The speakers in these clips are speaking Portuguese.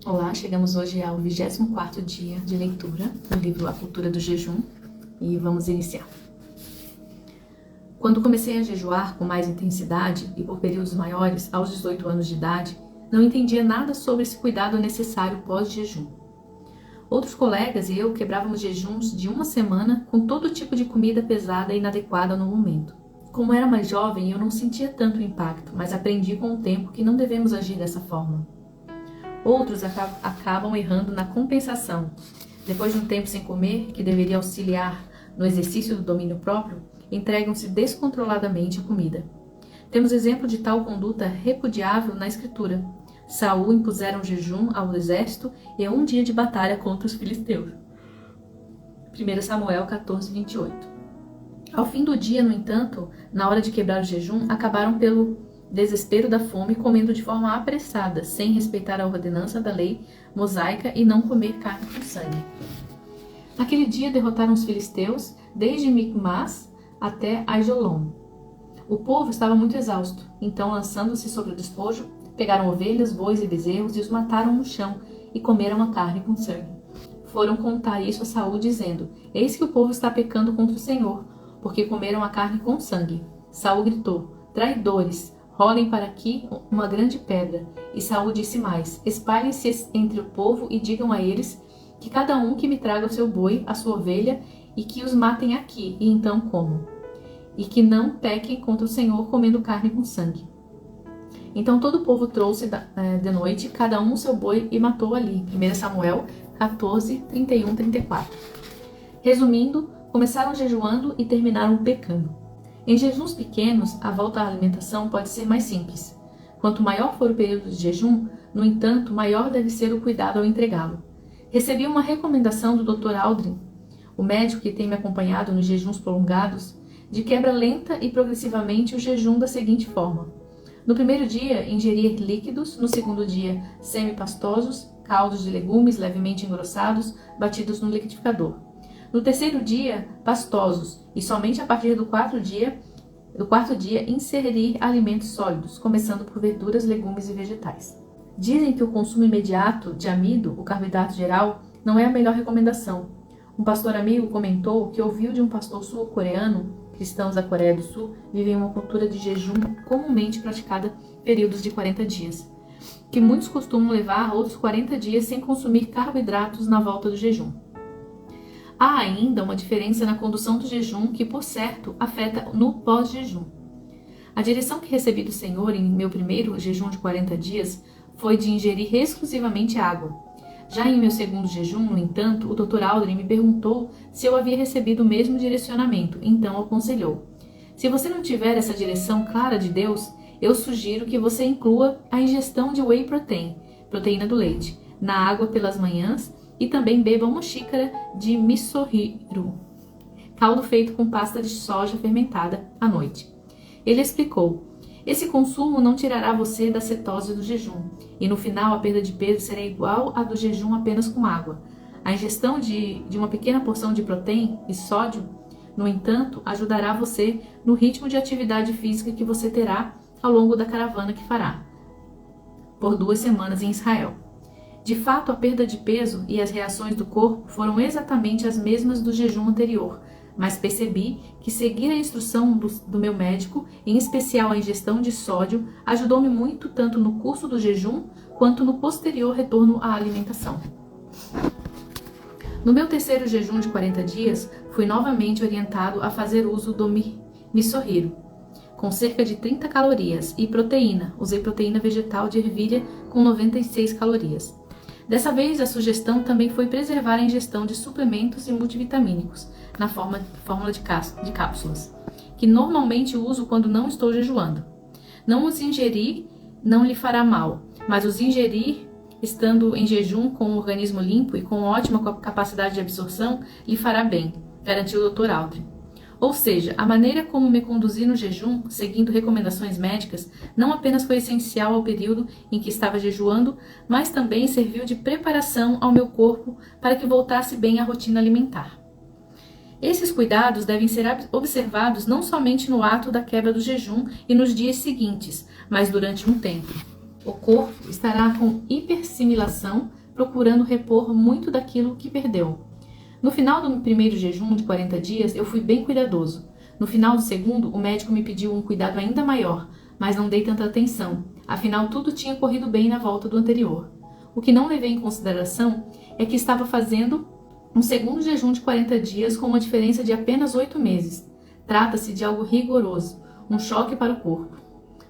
Olá, chegamos hoje ao 24º dia de leitura do livro A Cultura do Jejum e vamos iniciar. Quando comecei a jejuar com mais intensidade e por períodos maiores, aos 18 anos de idade, não entendia nada sobre esse cuidado necessário pós-jejum. Outros colegas e eu quebrávamos jejuns de uma semana com todo tipo de comida pesada e inadequada no momento. Como era mais jovem, eu não sentia tanto impacto, mas aprendi com o tempo que não devemos agir dessa forma. Outros acabam errando na compensação. Depois de um tempo sem comer, que deveria auxiliar no exercício do domínio próprio, entregam-se descontroladamente à comida. Temos exemplo de tal conduta repudiável na Escritura. Saul impuseram jejum ao exército e um dia de batalha contra os filisteus. 1 Samuel 14, 28. Ao fim do dia, no entanto, na hora de quebrar o jejum, acabaram pelo desespero da fome, comendo de forma apressada, sem respeitar a ordenança da lei mosaica e não comer carne com sangue. Naquele dia derrotaram os filisteus, desde Micmas até Aijalon. O povo estava muito exausto, então, lançando-se sobre o despojo, pegaram ovelhas, bois e bezerros e os mataram no chão e comeram a carne com sangue. Foram contar isso a Saul, dizendo: Eis que o povo está pecando contra o Senhor, porque comeram a carne com sangue. Saul gritou: Traidores! Rolem para aqui uma grande pedra. E Saul disse mais: Espalhem-se entre o povo e digam a eles que cada um que me traga o seu boi, a sua ovelha, e que os matem aqui, e então comam. E que não pequem contra o Senhor comendo carne com sangue. Então todo o povo trouxe de noite, cada um o seu boi, e matou ali. 1 Samuel 14, 31, 34. Resumindo, começaram jejuando e terminaram pecando. Em jejuns pequenos, a volta à alimentação pode ser mais simples. Quanto maior for o período de jejum, no entanto, maior deve ser o cuidado ao entregá-lo. Recebi uma recomendação do Dr. Aldrin, o médico que tem me acompanhado nos jejuns prolongados, de quebra lenta e progressivamente o jejum da seguinte forma: no primeiro dia, ingerir líquidos; no segundo dia, semipastosos, caldos de legumes levemente engrossados, batidos no liquidificador. No terceiro dia, pastosos, e somente a partir do quarto dia, inserir alimentos sólidos, começando por verduras, legumes e vegetais. Dizem que o consumo imediato de amido, o carboidrato geral, não é a melhor recomendação. Um pastor amigo comentou que ouviu de um pastor sul-coreano: cristãos da Coreia do Sul vivem uma cultura de jejum comumente praticada períodos de 40 dias, que muitos costumam levar outros 40 dias sem consumir carboidratos na volta do jejum. Há ainda uma diferença na condução do jejum que, por certo, afeta no pós-jejum. A direção que recebi do Senhor em meu primeiro jejum de 40 dias foi de ingerir exclusivamente água. Já em meu segundo jejum, no entanto, o Dr. Aldrin me perguntou se eu havia recebido o mesmo direcionamento, então aconselhou: se você não tiver essa direção clara de Deus, eu sugiro que você inclua a ingestão de whey protein, proteína do leite, na água pelas manhãs, e também beba uma xícara de misohiro, caldo feito com pasta de soja fermentada, à noite. Ele explicou: esse consumo não tirará você da cetose do jejum, e no final a perda de peso será igual à do jejum apenas com água. A ingestão de uma pequena porção de proteína e sódio, no entanto, ajudará você no ritmo de atividade física que você terá ao longo da caravana que fará por 2 semanas em Israel. De fato, a perda de peso e as reações do corpo foram exatamente as mesmas do jejum anterior, mas percebi que seguir a instrução do meu médico, em especial a ingestão de sódio, ajudou-me muito tanto no curso do jejum quanto no posterior retorno à alimentação. No meu terceiro jejum de 40 dias, fui novamente orientado a fazer uso do misohiro, com cerca de 30 calorias, e proteína. Usei proteína vegetal de ervilha com 96 calorias. Dessa vez, a sugestão também foi preservar a ingestão de suplementos e multivitamínicos, na fórmula de cápsulas, que normalmente uso quando não estou jejuando. Não os ingerir não lhe fará mal, mas os ingerir estando em jejum com o organismo limpo e com ótima capacidade de absorção lhe fará bem, garantiu o Dr. Aldrin. Ou seja, a maneira como me conduzi no jejum, seguindo recomendações médicas, não apenas foi essencial ao período em que estava jejuando, mas também serviu de preparação ao meu corpo para que voltasse bem à rotina alimentar. Esses cuidados devem ser observados não somente no ato da quebra do jejum e nos dias seguintes, mas durante um tempo. O corpo estará com hipersimilação procurando repor muito daquilo que perdeu. No final do primeiro jejum de 40 dias, eu fui bem cuidadoso. No final do segundo, o médico me pediu um cuidado ainda maior, mas não dei tanta atenção, afinal tudo tinha corrido bem na volta do anterior. O que não levei em consideração é que estava fazendo um segundo jejum de 40 dias com uma diferença de apenas 8 meses. Trata-se de algo rigoroso, um choque para o corpo.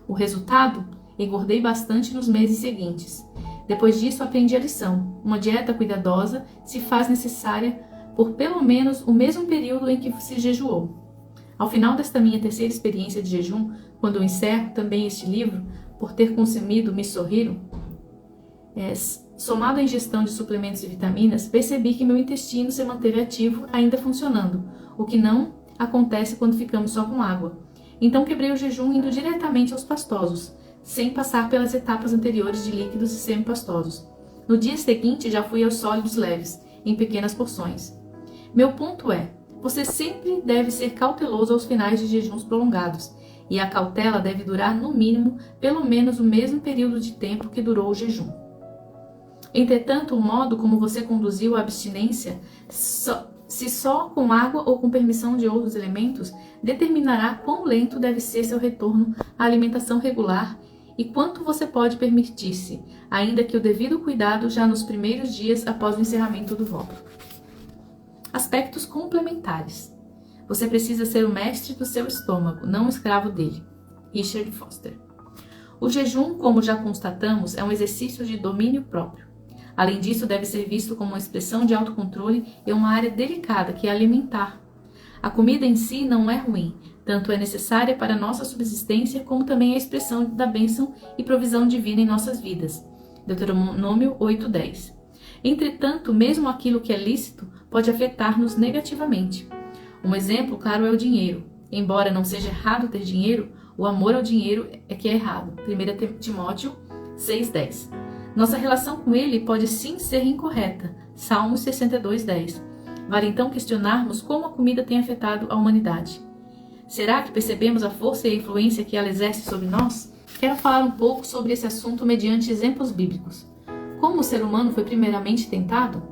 O resultado? Engordei bastante nos meses seguintes. Depois disso, aprendi a lição. Uma dieta cuidadosa se faz necessária por pelo menos o mesmo período em que se jejuou. Ao final desta minha terceira experiência de jejum, quando eu encerro também este livro, por ter consumido misorriro, somado à ingestão de suplementos e vitaminas, percebi que meu intestino se manteve ativo, ainda funcionando, o que não acontece quando ficamos só com água. Então quebrei o jejum indo diretamente aos pastosos, sem passar pelas etapas anteriores de líquidos e semipastosos. No dia seguinte já fui aos sólidos leves, em pequenas porções. Meu ponto é, você sempre deve ser cauteloso aos finais de jejuns prolongados, e a cautela deve durar no mínimo, pelo menos o mesmo período de tempo que durou o jejum. Entretanto, o modo como você conduziu a abstinência, se só com água ou com permissão de outros elementos, determinará quão lento deve ser seu retorno à alimentação regular e quanto você pode permitir-se, ainda que o devido cuidado já nos primeiros dias após o encerramento do voto. Aspectos complementares. Você precisa ser o mestre do seu estômago, não o escravo dele. Richard Foster. O jejum, como já constatamos, é um exercício de domínio próprio. Além disso, deve ser visto como uma expressão de autocontrole e uma área delicada que é alimentar. A comida em si não é ruim, tanto é necessária para a nossa subsistência como também é a expressão da bênção e provisão divina em nossas vidas. Deuteronômio 8:10. Entretanto, mesmo aquilo que é lícito pode afetar-nos negativamente. Um exemplo claro é o dinheiro. Embora não seja errado ter dinheiro, o amor ao dinheiro é que é errado. 1 Timóteo 6:10. Nossa relação com ele pode sim ser incorreta. Salmos 62:10. Vale então questionarmos como a comida tem afetado a humanidade. Será que percebemos a força e a influência que ela exerce sobre nós? Quero falar um pouco sobre esse assunto mediante exemplos bíblicos. Como o ser humano foi primeiramente tentado?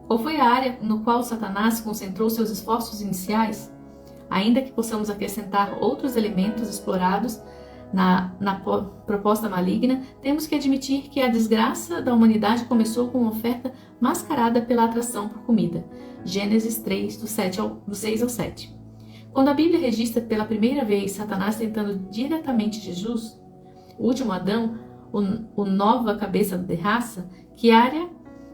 Qual foi a área no qual Satanás concentrou seus esforços iniciais? Ainda que possamos acrescentar outros elementos explorados na proposta maligna, temos que admitir que a desgraça da humanidade começou com uma oferta mascarada pela atração por comida. Gênesis 3, do 6 ao 7. Quando a Bíblia registra pela primeira vez Satanás tentando diretamente Jesus, o último Adão, o nova cabeça de raça, que área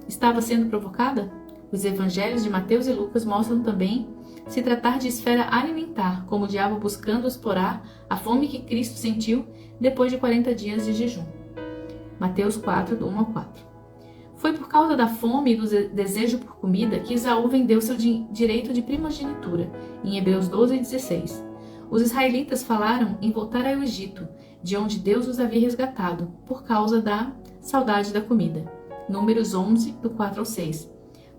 estava sendo provocada? Os evangelhos de Mateus e Lucas mostram também se tratar de esfera alimentar, como o diabo buscando explorar a fome que Cristo sentiu depois de 40 dias de jejum. Mateus 4, do 1 ao 4. Foi por causa da fome e do desejo por comida que Esaú vendeu seu direito de primogenitura, em Hebreus 12:16. Os israelitas falaram em voltar ao Egito, de onde Deus os havia resgatado, por causa da saudade da comida. Números 11, do 4 ao 6.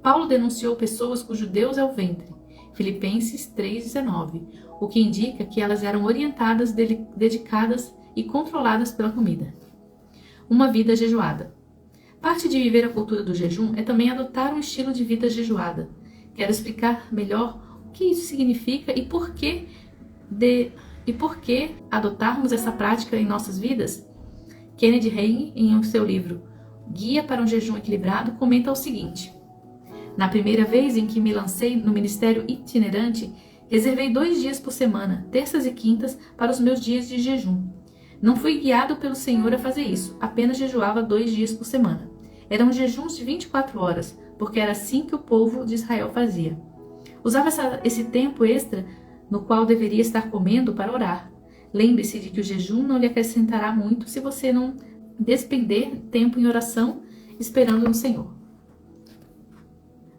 Paulo denunciou pessoas cujo Deus é o ventre, Filipenses 3:19, o que indica que elas eram orientadas, dedicadas e controladas pela comida. Uma vida jejuada. Parte de viver a cultura do jejum é também adotar um estilo de vida jejuada. Quero explicar melhor o que isso significa e por que adotarmos essa prática em nossas vidas. Kenneth Hagin, em seu livro Guia para um Jejum Equilibrado, comenta o seguinte: na primeira vez em que me lancei no ministério itinerante, reservei 2 dias por semana, terças e quintas, para os meus dias de jejum. Não fui guiado pelo Senhor a fazer isso, apenas jejuava 2 dias por semana. Eram jejuns de 24 horas, porque era assim que o povo de Israel fazia. Usava esse tempo extra no qual deveria estar comendo para orar. Lembre-se de que o jejum não lhe acrescentará muito se você não despender tempo em oração, esperando no Senhor.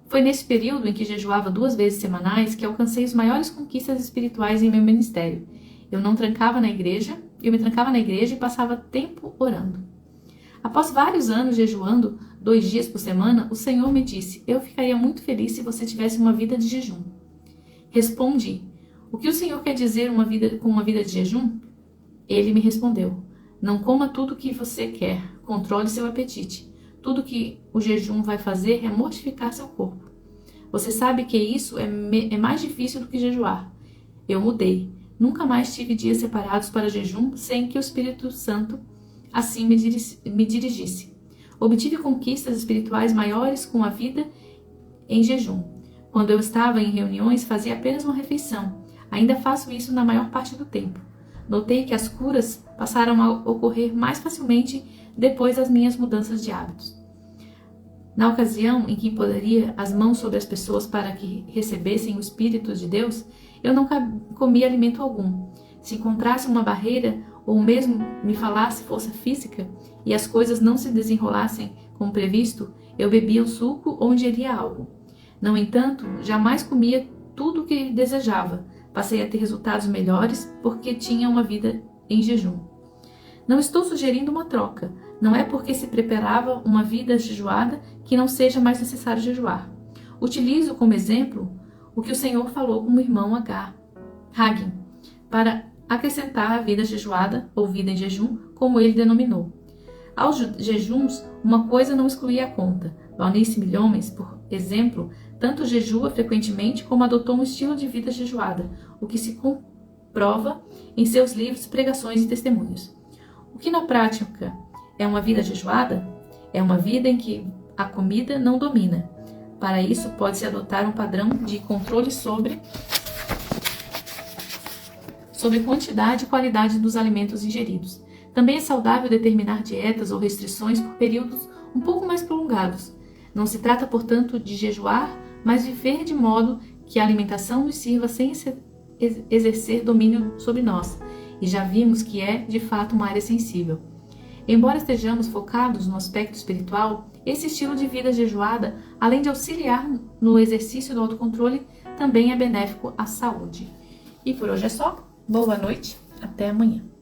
Foi nesse período em que jejuava 2 vezes semanais que alcancei as maiores conquistas espirituais em meu ministério. Eu me trancava na igreja e passava tempo orando. Após vários anos jejuando 2 dias por semana, o Senhor me disse: eu ficaria muito feliz se você tivesse uma vida de jejum. Respondi: o que o Senhor quer dizer com uma vida de jejum? Ele me respondeu: não coma tudo o que você quer, controle seu apetite. tudo que o jejum vai fazer é mortificar seu corpo. Você sabe que isso é mais difícil do que jejuar. Eu mudei. Nunca mais tive dias separados para jejum sem que o Espírito Santo assim me dirigisse. Obtive conquistas espirituais maiores com a vida em jejum. Quando eu estava em reuniões, fazia apenas uma refeição. Ainda faço isso na maior parte do tempo. Notei que as curas passaram a ocorrer mais facilmente depois das minhas mudanças de hábitos. Na ocasião em que imporia as mãos sobre as pessoas para que recebessem o Espírito de Deus, eu não comia alimento algum. Se encontrasse uma barreira ou mesmo me falasse força física e as coisas não se desenrolassem como previsto, eu bebia um suco ou ingeria algo. No entanto, jamais comia tudo o que desejava. Passei a ter resultados melhores porque tinha uma vida em jejum. Não estou sugerindo uma troca. Não é porque se preparava uma vida jejuada que não seja mais necessário jejuar. Utilizo como exemplo o que o Senhor falou com o irmão Hagin, para acrescentar a vida jejuada ou vida em jejum, como ele denominou. Aos jejuns, uma coisa não excluía a conta. Valnice Milhomens, por exemplo, tanto jejua frequentemente como adotou um estilo de vida jejuada, o que se comprova em seus livros, pregações e testemunhos. O que na prática é uma vida jejuada? É uma vida em que a comida não domina. Para isso, pode-se adotar um padrão de controle sobre quantidade e qualidade dos alimentos ingeridos. Também é saudável determinar dietas ou restrições por períodos um pouco mais prolongados. Não se trata, portanto, de jejuar, mas viver de modo que a alimentação nos sirva sem exercer domínio sobre nós. E já vimos que é, de fato, uma área sensível. Embora estejamos focados no aspecto espiritual, esse estilo de vida jejuada, além de auxiliar no exercício do autocontrole, também é benéfico à saúde. E por hoje é só. Boa noite, até amanhã.